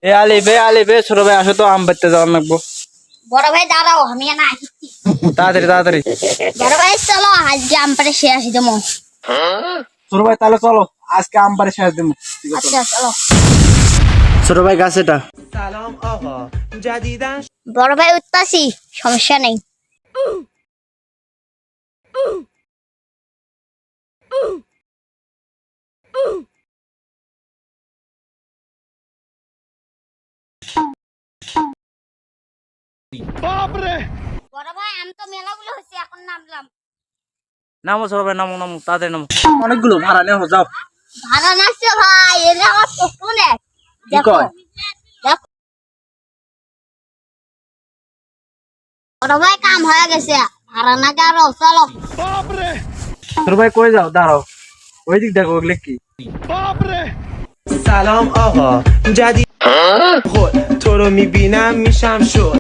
এ আলিফে ছোট ভাই আসো তো আম পাড়তে যাওয়ার লাগবো। বড় ভাই দাঁড়াও, আমি না আসছি। তাড়াতাড়ি বড় ভাই চলো আজকে আম পাড়ে শেষ আসি দেবো। ছোট ভাই তাহলে চলো আজকে আম পাড়ে শেষ দেবো। আচ্ছা চলো। ছোট ভাই গাছ এটা। বড় ভাই উঠতাছি, সমস্যা নেই। বড় ভাই আম তো মেলাগুলো হচ্ছে, এখন নামলাম। নামো ছোট ভাই নামো তাড়াতাড়ি নামো। অনেকগুলো ভাড়া নেওয়া যাও। ভাড়া নাচছে ভাই, এলে আমার চোখ নেই। কি কয়? দেখো বড় ভাই কাম হয়ে গেছে, ভাড়া না গারো চলো। ছোট ভাই কই যাও দাঁড়াও, ওই দিক দেখো ওগুলো কি। سلام آقا جدید خود تو رو میبینم میشم شد